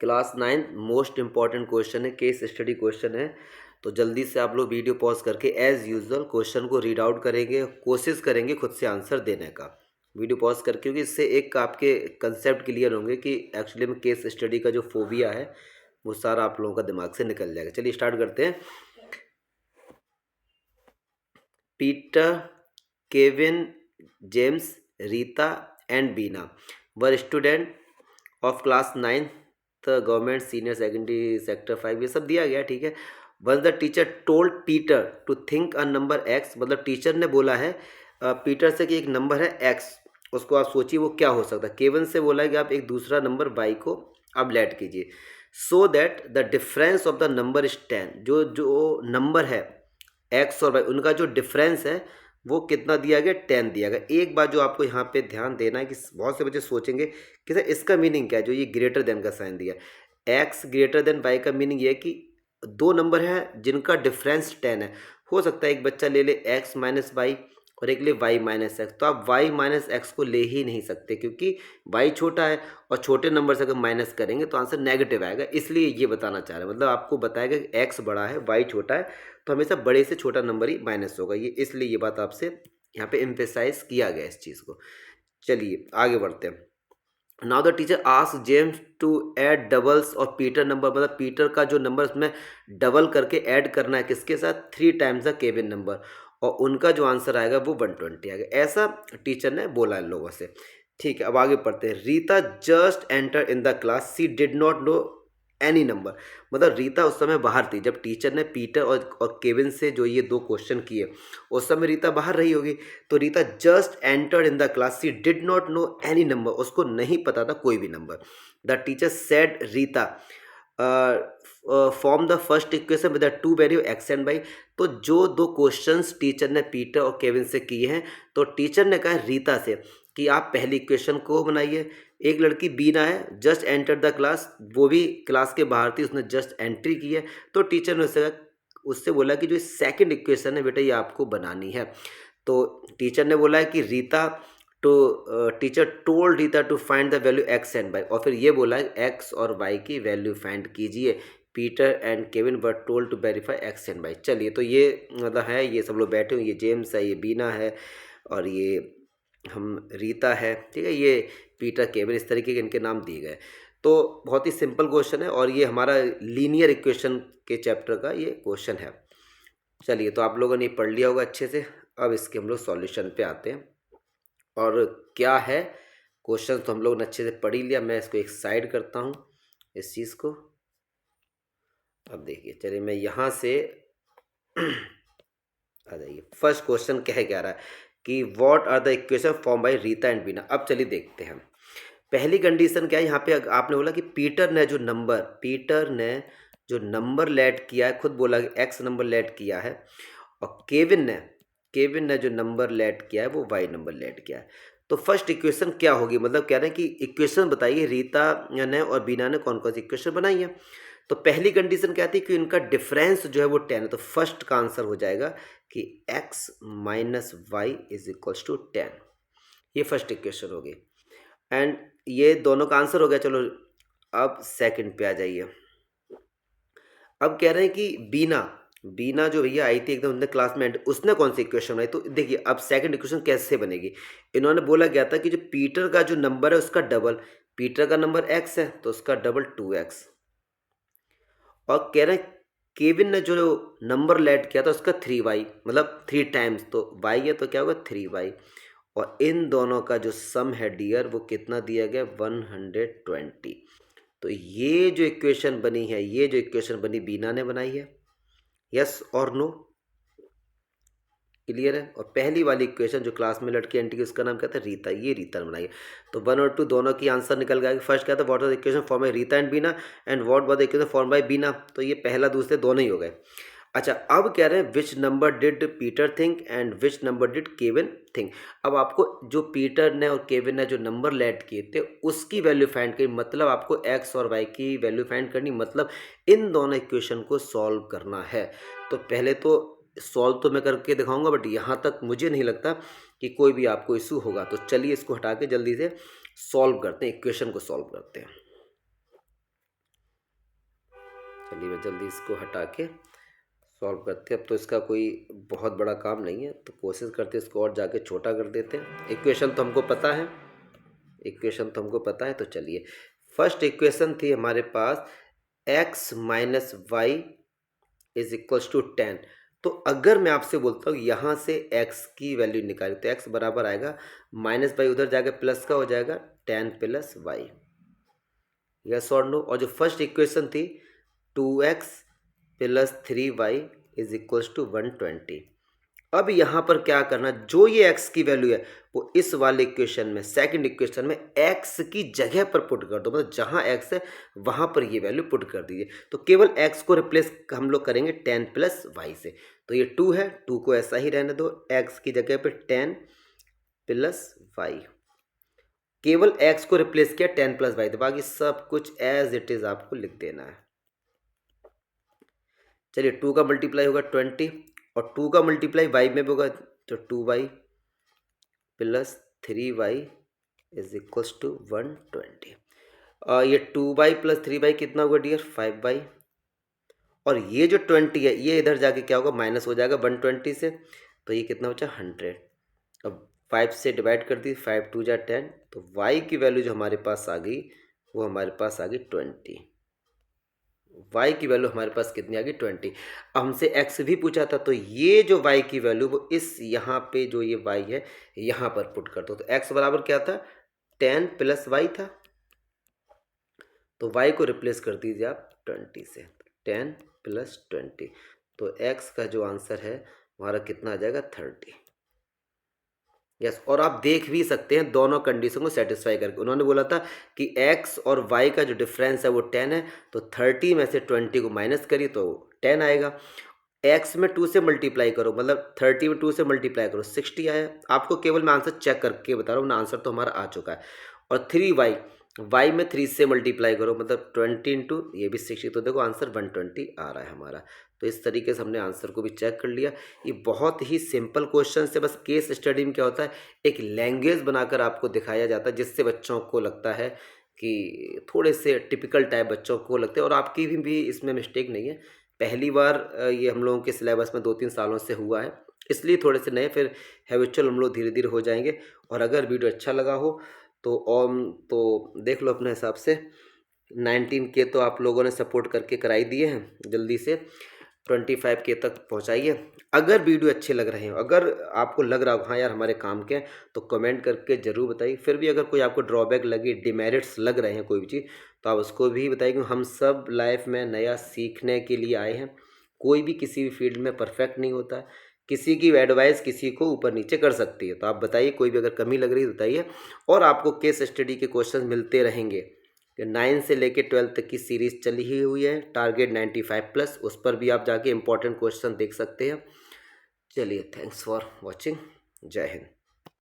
Class 9 most important question है, case study question है। तो जल्दी से आप लोग वीडियो पॉज करके एज यूजुअल क्वेश्चन को रीड आउट करेंगे, कोशिश करेंगे खुद से आंसर देने का। वीडियो पॉज करके, क्योंकि इससे एक आपके कंसेप्ट क्लियर होंगे कि एक्चुअली में केस स्टडी का जो फोबिया है वो सारा आप लोगों का दिमाग से निकल जाएगा। चलिए स्टार्ट करते हैं। Peter, Kevin, James, Rita and Beena were student of class 9 government senior secondary sector 5, ये सब दिया गया, ठीक है। When the teacher told Peter to think a number x, मतलब टीचर ने बोला है पीटर से कि एक नंबर है एक्स, उसको आप सोचिए वो क्या हो सकता है। केवन से बोला है कि आप एक दूसरा नंबर वाई को अब लेट कीजिए, so that the difference of the number is 10। जो जो नंबर है एक्स और वाई, उनका जो डिफरेंस है वो कितना दिया गया, 10 दिया गया। एक बात जो आपको यहाँ पे ध्यान देना है कि बहुत से बच्चे सोचेंगे कि सर इसका मीनिंग क्या है, जो ये ग्रेटर देन का साइन दिया, एक्स ग्रेटर देन वाई का मीनिंग ये है कि दो नंबर हैं जिनका डिफरेंस 10 है। हो सकता है एक बच्चा ले ले एक्स माइनस वाई और एक ले वाई माइनस एक्स, तो आप वाई माइनस एक्स को ले ही नहीं सकते, क्योंकि वाई छोटा है और छोटे नंबर से अगर माइनस करेंगे तो आंसर नेगेटिव आएगा। इसलिए ये बताना चाह रहे हैं, मतलब आपको बताएगा कि एक्स बड़ा है वाई छोटा है, तो हमेशा बड़े से छोटा नंबर ही माइनस होगा। ये इसलिए ये बात आपसे यहाँ पे एम्फेसाइज किया गया इस चीज़ को। चलिए आगे बढ़ते हैं। Now the teacher ask James to add doubles और पीटर नंबर, मतलब पीटर का जो नंबर उसमें डबल करके ऐड करना है किसके साथ, 3 टाइम्स द केविन नंबर, और उनका जो आंसर आएगा वो 120 आएगा। ऐसा टीचर ने बोला इन लोगों से, ठीक है। अब आगे पढ़ते हैं। Rita just enter in the class, she did not know any number, मतलब रीता उस समय बाहर थी जब टीचर ने पीटर और केविन से जो ये दो क्वेश्चन किए, उस समय रीता बाहर रही होगी। तो Rita just entered in the class, she did not know any number, उसको नहीं पता था कोई भी number. The teacher said Rita form the first equation with the two value x and y. तो जो दो क्वेश्चंस टीचर ने पीटर और केविन से किए हैं, तो टीचर ने कहा रीता से कि आप पहली इक्वेशन को बनाइए। एक लड़की बीना है, जस्ट एंटर द क्लास, वो भी क्लास के बाहर थी, उसने जस्ट एंट्री की है, तो टीचर ने उससे बोला कि जो सेकंड इक्वेशन है बेटा ये आपको बनानी है। तो टीचर ने बोला है कि Rita to teacher told Rita to find the value x and y, और फिर ये बोला है एक्स और वाई की वैल्यू फाइंड कीजिए। Peter and Kevin were told to verify x and y. चलिए, तो ये मतलब है, ये सब लोग बैठे हुए, ये जेम्स है, ये बीना है, और ये हम रीता है, ठीक है, ये पीटर केविन, इस तरीके के इनके नाम दिए गए। तो बहुत ही सिंपल क्वेश्चन है, और ये हमारा लीनियर इक्वेशन के चैप्टर का ये क्वेश्चन है। चलिए, तो आप लोगों ने पढ़ लिया होगा अच्छे से। अब इसके हम लोग सॉल्यूशन पे आते हैं। और क्या है क्वेश्चन तो हम लोगों ने अच्छे से पढ़ ही लिया। मैं इसको एक साइड करता हूँ इस चीज़ को। अब देखिए, चलिए मैं यहाँ से आ जाइए। फर्स्ट क्वेश्चन कह रहा है कि what are the equation form by Rita and Bina. अब चलिए देखते हैं। पहली कंडीशन क्या है, यहाँ पे आपने बोला कि पीटर ने जो नंबर लेट किया है, खुद बोला कि एक्स नंबर लेट किया है, और केविन ने जो नंबर लेट किया है वो वाई नंबर लेट किया है। तो फर्स्ट इक्वेशन क्या होगी, मतलब कह रहे हैं कि इक्वेशन बताइए रीता ने और बीना ने कौन कौन सी इक्वेशन बनाई है। तो पहली कंडीशन क्या थी कि इनका डिफरेंस जो है वो 10 है, तो फर्स्ट का आंसर हो जाएगा कि x minus y is equals to 10। ये फर्स्ट इक्वेशन होगी, एंड ये दोनों का आंसर हो गया। चलो अब सेकंड पे आ जाइए। अब कह रहे हैं कि बीना जो भैया आई थी एकदम उनने क्लास में, उसने कौन सी इक्वेशन बनाई। तो देखिए अब सेकंड इक्वेशन कैसे बनेगी। इन्होंने बोला गया था कि जो पीटर का जो नंबर है उसका डबल, पीटर का नंबर x है तो उसका डबल 2x, और कह रहे हैं केविन ने जो नंबर लेट किया था उसका 3y, मतलब 3 टाइम्स, तो y है तो क्या होगा 3y, और इन दोनों का जो सम है डियर वो कितना दिया गया 120। तो ये जो इक्वेशन बनी है, ये जो इक्वेशन बनी बीना ने बनाई है, यस और नो, क्लियर है। और पहली वाली इक्वेशन जो क्लास में लड़की एंटी की, उसका नाम क्या था रीता, ये रीता ने बनाई है। तो 1 और 2 दोनों की आंसर निकल गया। फर्स्ट क्या था, what was the equation form by Rita and Bina, and what was the equation form by Bina, तो ये पहला दूसरे दोनों ही हो गए। अच्छा, अब कह रहे हैं which number did Peter think and which number did Kevin think. अब आपको जो पीटर ने और केविन ने जो नंबर लेट किए थे उसकी वैल्यू फाइंड करनी, मतलब आपको एक्स और वाई की वैल्यू फाइंड करनी, मतलब इन दोनों इक्वेशन को सॉल्व करना है। तो पहले तो सॉल्व तो मैं करके दिखाऊंगा, बट यहाँ तक मुझे नहीं लगता कि कोई भी आपको इशू होगा। तो चलिए इसको हटा के जल्दी से सॉल्व करते हैं, इक्वेशन को सॉल्व करते हैं। चलिए मैं जल्दी इसको हटा के सॉल्व करते हैं। अब तो इसका कोई बहुत बड़ा काम नहीं है, तो कोशिश करते हैं इसको और जाके छोटा कर देते हैं। इक्वेशन तो हमको पता है, तो चलिए फर्स्ट इक्वेशन थी हमारे पास x minus y is equals to 10। तो अगर मैं आपसे बोलता हूँ यहाँ से x की वैल्यू निकाली तो x बराबर आएगा माइनस वाई, उधर जाकर प्लस का हो जाएगा 10 प्लस वाई, यस और नो। और जो फर्स्ट इक्वेशन थी 2x plus 3y is equals to 120। अब यहाँ पर क्या करना, जो ये x की वैल्यू है वो इस वाले इक्वेशन में, सेकंड इक्वेशन में x की जगह पर पुट कर दो, मतलब जहाँ x है वहाँ पर ये वैल्यू पुट कर दीजिए। तो केवल x को रिप्लेस हम लोग करेंगे 10 प्लस वाई से। तो ये 2 है, 2 को ऐसा ही रहने दो, x की जगह पे 10 प्लस वाई, केवल x को रिप्लेस किया 10 प्लस वाई, तो बाकी सब कुछ एज इट इज आपको लिख देना है। चलिए 2 का मल्टीप्लाई होगा 20 और 2 का मल्टीप्लाई वाई में भी होगा, तो 2y plus 3y is equals to 120। ये 2y प्लस 3y कितना होगा डियर, 5y। और ये जो 20 है ये इधर जाके क्या होगा, माइनस हो जाएगा 120 से, तो ये कितना बचा 100। अब 5 से डिवाइड कर दी, 5 2 जा 10, तो y की वैल्यू जो हमारे पास आ गई वो हमारे पास आ गई 20। y की वैल्यू हमारे पास कितनी आ गई 20। अब हमसे x भी पूछा था, तो ये जो y की वैल्यू वो इस यहाँ पे जो ये y है यहाँ पर पुट कर दो। तो x बराबर क्या था, 10 प्लस वाई था, तो y को रिप्लेस कर दीजिए आप 20 से, 10 प्लस 20, तो x का जो आंसर है हमारा कितना आ जाएगा 30। यस, और आप देख भी सकते हैं दोनों कंडीशन को सेटिस्फाई करके। उन्होंने बोला था कि x और y का जो डिफरेंस है वो 10 है, तो 30 में से 20 को माइनस करिए तो 10 आएगा। x में 2 से मल्टीप्लाई करो, मतलब 30 में 2 से मल्टीप्लाई करो 60 आया। आपको केवल मैं आंसर चेक करके बता रहा हूँ ना, आंसर तो हमारा आ चुका है। और 3y, y में 3 से मल्टीप्लाई करो, मतलब 20 इंटू ये भी 60, तो देखो आंसर 120 आ रहा है हमारा। तो इस तरीके से हमने आंसर को भी चेक कर लिया। ये बहुत ही सिंपल क्वेश्चन से, बस केस स्टडी में क्या होता है एक लैंग्वेज बनाकर आपको दिखाया जाता है, जिससे बच्चों को लगता है कि थोड़े से टिपिकल टाइप बच्चों को लगते हैं। और आपकी भी इसमें मिस्टेक नहीं है, पहली बार ये हम लोगों के सिलेबस में 2-3 सालों से हुआ है, इसलिए थोड़े से नए, फिर हैबिचुअल हम लोग धीरे धीरे हो जाएंगे। और अगर वीडियो अच्छा लगा हो तो देख लो अपने हिसाब से। 19K तो आप लोगों ने सपोर्ट करके कराई दिए हैं, जल्दी से 25K तक पहुंचाइए। अगर वीडियो अच्छे लग रहे हो, अगर आपको लग रहा हो हाँ यार हमारे काम के हैं, तो कमेंट करके ज़रूर बताइए। फिर भी अगर कोई आपको ड्रॉबैक लगे, डिमेरिट्स लग रहे हैं कोई भी चीज़, तो आप उसको भी बताइए, क्योंकि हम सब लाइफ में नया सीखने के लिए आए हैं। कोई भी किसी भी फील्ड में परफेक्ट नहीं होता है, किसी की एडवाइस किसी को ऊपर नीचे कर सकती है। तो आप बताइए, कोई भी अगर कमी लग रही है बताइए। और आपको केस स्टडी के क्वेश्चन मिलते रहेंगे। 9 से लेके 12 तक की सीरीज चली ही हुई है, टारगेट 95 प्लस, उस पर भी आप जाके इंपॉर्टेंट क्वेश्चन देख सकते हैं। चलिए, थैंक्स फॉर वॉचिंग, जय हिंद।